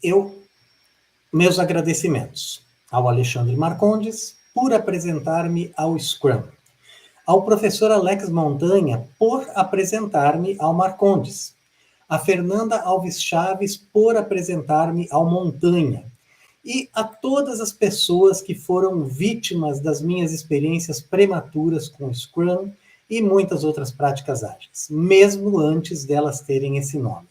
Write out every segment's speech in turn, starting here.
Eu Meus agradecimentos ao Alexandre Marcondes por apresentar-me ao Scrum, ao professor Alex Montanha por apresentar-me ao Marcondes, a Fernanda Alves Chaves por apresentar-me ao Montanha, e a todas as pessoas que foram vítimas das minhas experiências prematuras com o Scrum e muitas outras práticas ágeis, mesmo antes delas terem esse nome.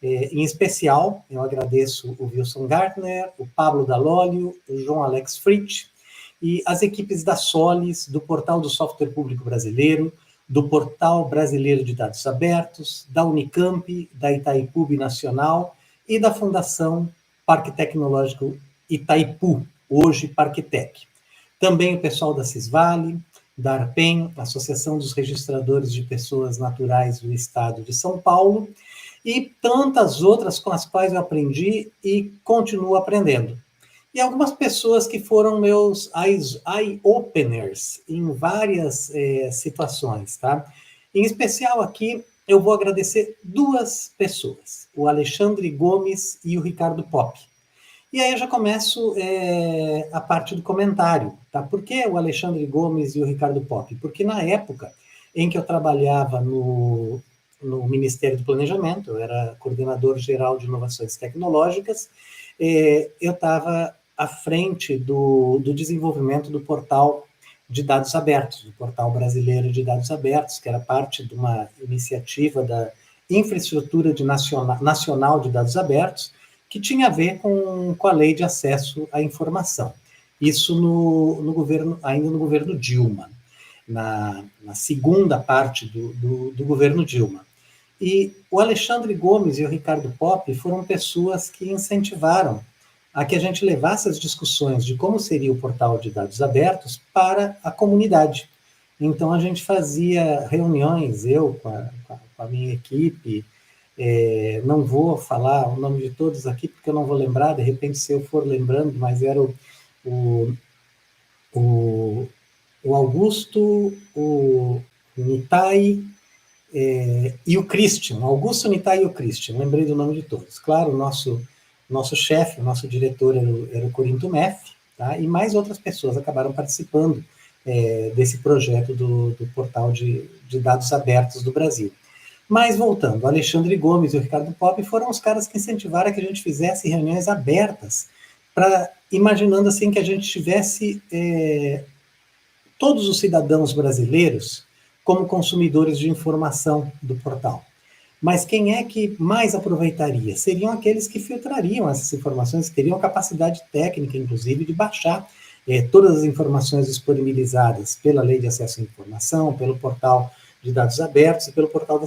Em especial, eu agradeço o Wilson Gartner, o Pablo Dalólio, o João Alex Fritsch e as equipes da Solis, do Portal do Software Público Brasileiro, do Portal Brasileiro de Dados Abertos, da Unicamp, da Itaipu Nacional e da Fundação Parque Tecnológico Itaipu, hoje Parquetec. Também o pessoal da Cisvale, da ARPEN, Associação dos Registradores de Pessoas Naturais do Estado de São Paulo, e tantas outras com as quais eu aprendi e continuo aprendendo. E algumas pessoas que foram meus eye-openers em várias situações, tá? Em especial aqui, eu vou agradecer duas pessoas, o Alexandre Gomes e o Ricardo Pop. E aí eu já começo a parte do comentário, tá? Por que o Alexandre Gomes e o Ricardo Pop? Porque na época em que eu trabalhava no Ministério do Planejamento, eu era coordenador geral de inovações tecnológicas, eu estava à frente do desenvolvimento do portal de dados abertos, do Portal Brasileiro de Dados Abertos, que era parte de uma iniciativa da Infraestrutura Nacional de Dados Abertos, que tinha a ver com a Lei de Acesso à Informação. Isso ainda no governo Dilma, na segunda parte do governo Dilma. E o Alexandre Gomes e o Ricardo Pop foram pessoas que incentivaram a que a gente levasse as discussões de como seria o portal de dados abertos para a comunidade. Então, a gente fazia reuniões, eu com a minha equipe, não vou falar o nome de todos aqui, porque eu não vou lembrar, de repente, se eu for lembrando, mas era o Augusto, o Nitai, e o Christian, Augusto Nitai e o Christian, lembrei do nome de todos. Claro, o nosso chefe, o nosso diretor era o Corinto Meff, tá? E mais outras pessoas acabaram participando desse projeto do portal de dados abertos do Brasil. Mas, voltando, o Alexandre Gomes e o Ricardo Pop foram os caras que incentivaram a que a gente fizesse reuniões abertas, imaginando assim que a gente tivesse todos os cidadãos brasileiros como consumidores de informação do portal. Mas quem é que mais aproveitaria? Seriam aqueles que filtrariam essas informações, que teriam capacidade técnica, inclusive, de baixar todas as informações disponibilizadas pela Lei de Acesso à Informação, pelo Portal de Dados Abertos e pelo Portal da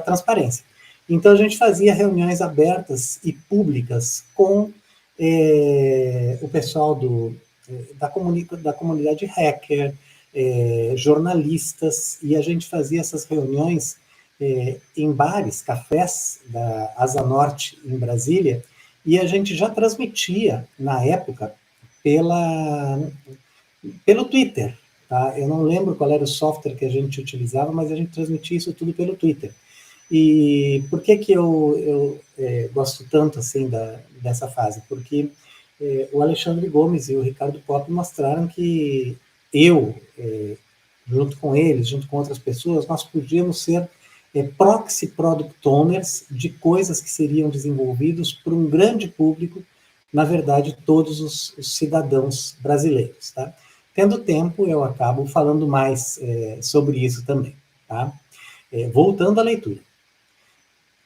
Transparência. Então, a gente fazia reuniões abertas e públicas com o pessoal da comunidade hacker, jornalistas, e a gente fazia essas reuniões em bares, cafés da Asa Norte, em Brasília, e a gente já transmitia, na época, pelo Twitter. Tá? Eu não lembro qual era o software que a gente utilizava, mas a gente transmitia isso tudo pelo Twitter. E por que eu gosto tanto assim dessa fase? Porque o Alexandre Gomes e o Ricardo Pop mostraram que junto com eles, junto com outras pessoas, nós podíamos ser proxy product owners de coisas que seriam desenvolvidas por um grande público, na verdade, todos os cidadãos brasileiros. Tá? Tendo tempo, eu acabo falando mais sobre isso também. Tá? Voltando à leitura.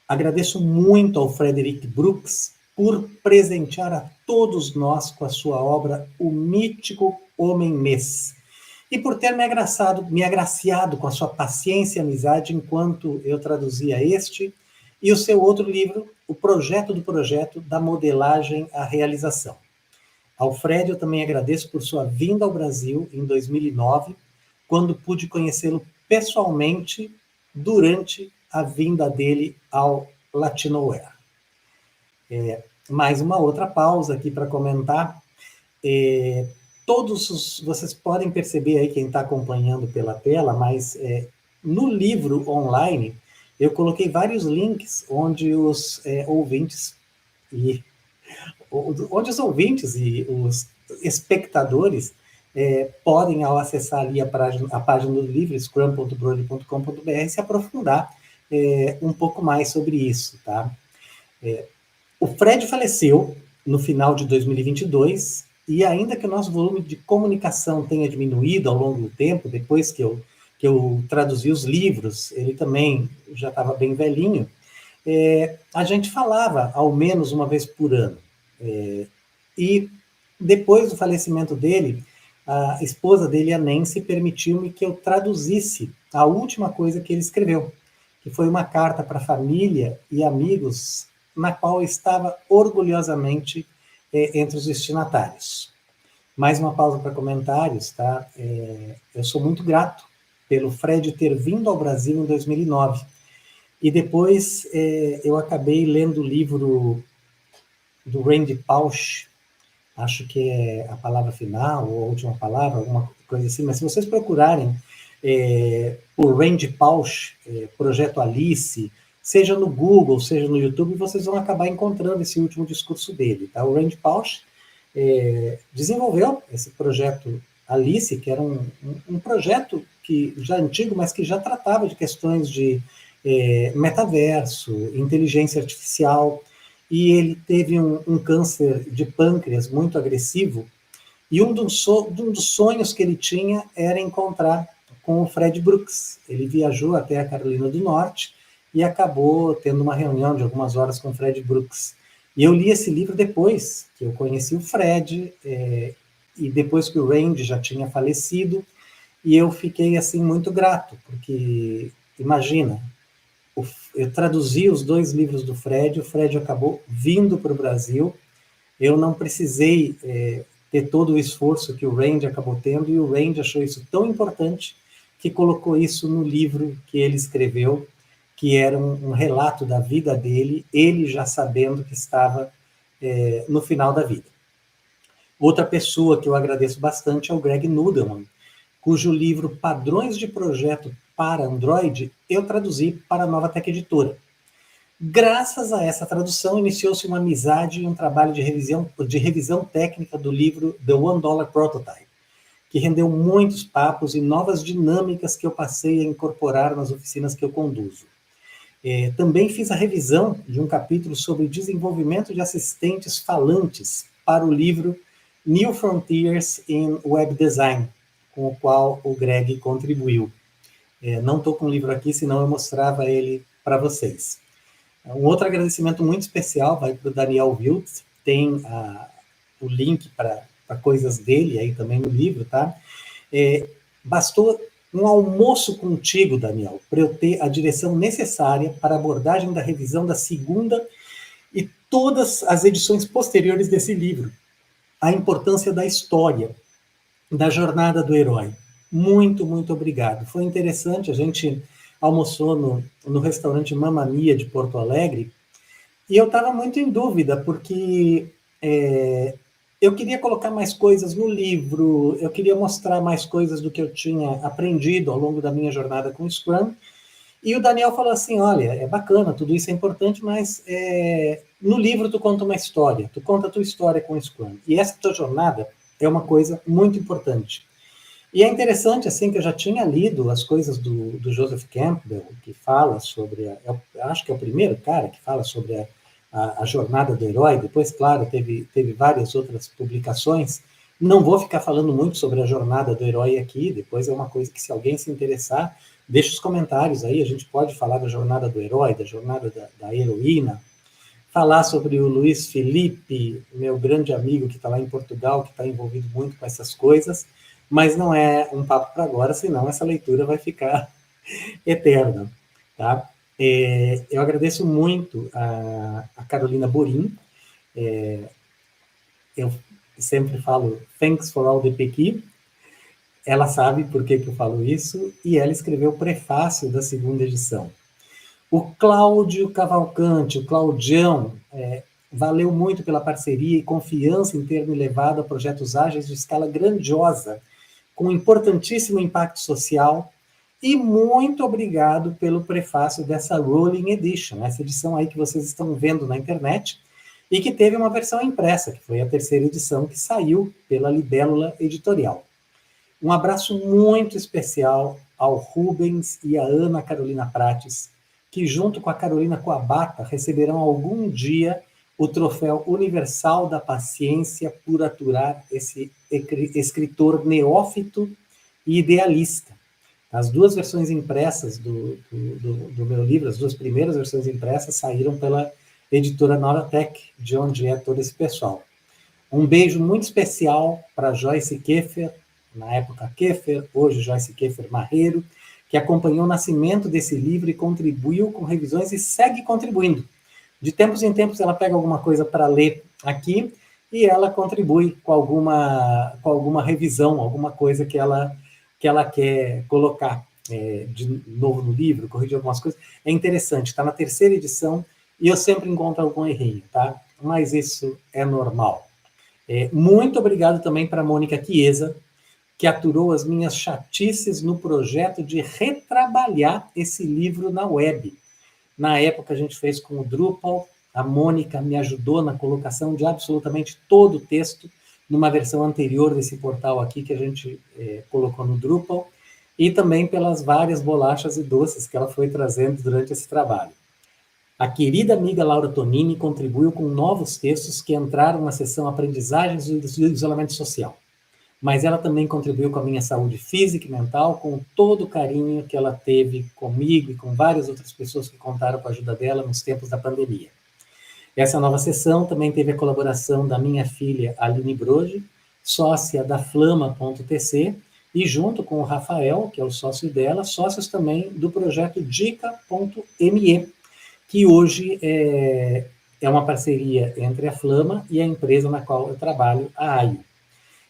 Agradeço muito ao Frederick Brooks por presentear a todos nós com a sua obra O Mítico Homem-Mês, e por ter me agraciado com a sua paciência e amizade enquanto eu traduzia este e o seu outro livro, O Projeto do Projeto, da Modelagem à Realização. Ao Fred eu também agradeço por sua vinda ao Brasil em 2009, quando pude conhecê-lo pessoalmente durante a vinda dele ao Latinoware. Mais uma outra pausa aqui para comentar. Vocês podem perceber aí, quem está acompanhando pela tela, mas no livro online eu coloquei vários links onde os ouvintes e onde os ouvintes e os espectadores podem, ao acessar ali a página do livro, scrum.brode.com.br, se aprofundar um pouco mais sobre isso, tá? O Fred faleceu no final de 2022, e ainda que o nosso volume de comunicação tenha diminuído ao longo do tempo, depois que eu traduzi os livros, ele também já estava bem velhinho, a gente falava ao menos uma vez por ano. E depois do falecimento dele, a esposa dele, a Nancy, permitiu-me que eu traduzisse a última coisa que ele escreveu, que foi uma carta para a família e amigos, na qual estava orgulhosamente entre os destinatários. Mais uma pausa para comentários, tá? Eu sou muito grato pelo Fred ter vindo ao Brasil em 2009. E depois eu acabei lendo o livro do Randy Pausch, acho que é a palavra final, ou a última palavra, alguma coisa assim, mas se vocês procurarem por Randy Pausch, Projeto Alice, seja no Google, seja no YouTube, vocês vão acabar encontrando esse último discurso dele. Tá? O Randy Pausch desenvolveu esse projeto Alice, que era um projeto que já antigo, mas que já tratava de questões de metaverso, inteligência artificial, e ele teve um câncer de pâncreas muito agressivo, e um dos sonhos que ele tinha era encontrar com o Fred Brooks. Ele viajou até a Carolina do Norte e acabou tendo uma reunião de algumas horas com o Fred Brooks. E eu li esse livro depois que eu conheci o Fred, e depois que o Randy já tinha falecido, e eu fiquei assim muito grato, porque imagina, eu traduzi os 2 livros do Fred, o Fred acabou vindo para o Brasil, eu não precisei ter todo o esforço que o Randy acabou tendo, e o Randy achou isso tão importante que colocou isso no livro que ele escreveu, que era um relato da vida dele, ele já sabendo que estava no final da vida. Outra pessoa que eu agradeço bastante é o Greg Nudelman, cujo livro Padrões de Projeto para Android eu traduzi para a Nova Tech Editora. Graças a essa tradução, iniciou-se uma amizade e um trabalho de revisão técnica do livro The $1 Prototype, que rendeu muitos papos e novas dinâmicas que eu passei a incorporar nas oficinas que eu conduzo. Também fiz a revisão de um capítulo sobre desenvolvimento de assistentes falantes para o livro New Frontiers in Web Design, com o qual o Greg contribuiu. Não estou com o livro aqui, senão eu mostrava ele para vocês. Um outro agradecimento muito especial vai para o Daniel Wilt, tem o link para coisas dele aí também no livro, tá? Bastou um almoço contigo, Daniel, para eu ter a direção necessária para a abordagem da revisão da segunda e todas as edições posteriores desse livro. A importância da história, da jornada do herói. Muito, muito obrigado. Foi interessante, a gente almoçou no restaurante Mamma Mia de Porto Alegre, e eu estava muito em dúvida, porque eu queria colocar mais coisas no livro, eu queria mostrar mais coisas do que eu tinha aprendido ao longo da minha jornada com o Scrum, e o Daniel falou assim, olha, é bacana, tudo isso é importante, mas no livro tu conta uma história, tu conta a tua história com o Scrum, e essa tua jornada é uma coisa muito importante. E é interessante, assim, que eu já tinha lido as coisas do Joseph Campbell, que fala sobre, acho que é o primeiro cara que fala sobre a jornada do herói, depois, claro, teve várias outras publicações. Não vou ficar falando muito sobre a jornada do herói aqui, depois é uma coisa que, se alguém se interessar, deixa os comentários aí, a gente pode falar da jornada do herói, da jornada da heroína, falar sobre o Luiz Felipe, meu grande amigo que está lá em Portugal, que está envolvido muito com essas coisas, mas não é um papo para agora, senão essa leitura vai ficar eterna, tá? Eu agradeço muito a Carolina Borim, eu sempre falo thanks for all the pequi, ela sabe por que eu falo isso, e ela escreveu o prefácio da segunda edição. O Cláudio Cavalcante, o Claudião, valeu muito pela parceria e confiança em ter me levado a projetos ágeis de escala grandiosa, com importantíssimo impacto social, e muito obrigado pelo prefácio dessa Rolling Edition, essa edição aí que vocês estão vendo na internet, e que teve uma versão impressa, que foi a terceira edição, que saiu pela Libélula Editorial. Um abraço muito especial ao Rubens e à Ana Carolina Prates, que junto com a Carolina Coabata receberão algum dia o troféu universal da paciência por aturar esse escritor neófito e idealista. As duas versões impressas do meu livro, as duas primeiras versões impressas, saíram pela editora Noratec, de onde é todo esse pessoal. Um beijo muito especial para Joyce Keffer, na época Keffer, hoje Joyce Keffer Marreiro, que acompanhou o nascimento desse livro e contribuiu com revisões e segue contribuindo. De tempos em tempos ela pega alguma coisa para ler aqui e ela contribui com alguma revisão, alguma coisa que ela quer colocar de novo no livro, corrigir algumas coisas. É interessante, está na terceira edição e eu sempre encontro algum errinho, tá? Mas isso é normal. Muito obrigado também para a Mônica Chiesa, que aturou as minhas chatices no projeto de retrabalhar esse livro na web. Na época a gente fez com o Drupal, a Mônica me ajudou na colocação de absolutamente todo o texto numa versão anterior desse portal aqui que a gente colocou no Drupal, e também pelas várias bolachas e doces que ela foi trazendo durante esse trabalho. A querida amiga Laura Tonini contribuiu com novos textos que entraram na seção Aprendizagens do Isolamento Social. Mas ela também contribuiu com a minha saúde física e mental, com todo o carinho que ela teve comigo e com várias outras pessoas que contaram com a ajuda dela nos tempos da pandemia. Essa nova sessão também teve a colaboração da minha filha Aline Brode, sócia da Flama.tc, e junto com o Rafael, que é o sócio dela, sócios também do projeto Dica.me, que hoje é uma parceria entre a Flama e a empresa na qual eu trabalho, a AIO.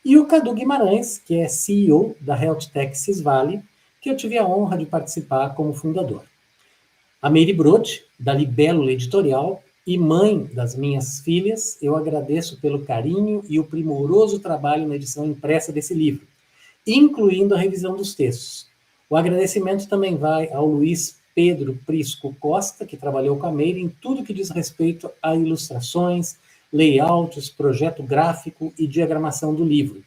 E o Cadu Guimarães, que é CEO da Health Tech Cisvale, que eu tive a honra de participar como fundador. A Meire Brode, da Libélula Editorial, e mãe das minhas filhas, eu agradeço pelo carinho e o primoroso trabalho na edição impressa desse livro, incluindo a revisão dos textos. O agradecimento também vai ao Luiz Pedro Prisco Costa, que trabalhou com a Meire em tudo que diz respeito a ilustrações, layouts, projeto gráfico e diagramação do livro.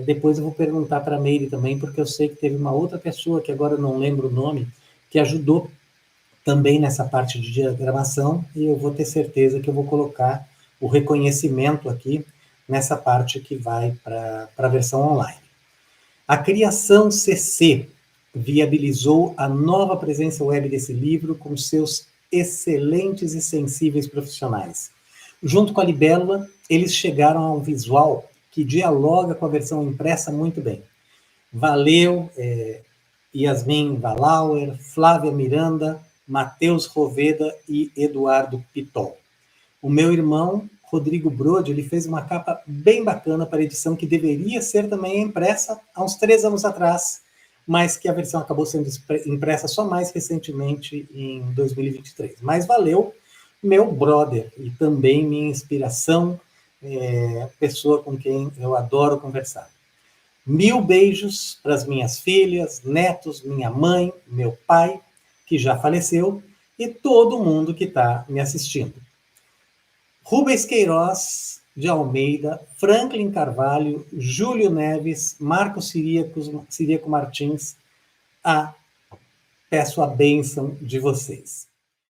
Depois eu vou perguntar para a Meire também, porque eu sei que teve uma outra pessoa, que agora eu não lembro o nome, que ajudou também nessa parte de diagramação, e eu vou ter certeza que eu vou colocar o reconhecimento aqui nessa parte que vai para a versão online. A Criação CC viabilizou a nova presença web desse livro com seus excelentes e sensíveis profissionais. Junto com a Libélula, eles chegaram a um visual que dialoga com a versão impressa muito bem. Valeu, Yasmin Valauer, Flávia Miranda, Matheus Roveda e Eduardo Pitol. O meu irmão, Rodrigo Brode, ele fez uma capa bem bacana para a edição que deveria ser também impressa há uns 3 anos atrás, mas que a versão acabou sendo impressa só mais recentemente, em 2023. Mas valeu, meu brother, e também minha inspiração, pessoa com quem eu adoro conversar. 1000 beijos para as minhas filhas, netos, minha mãe, meu pai, que já faleceu, e todo mundo que está me assistindo. Rubens Queiroz de Almeida, Franklin Carvalho, Júlio Neves, Marcos Ciríaco Martins, peço a bênção de vocês.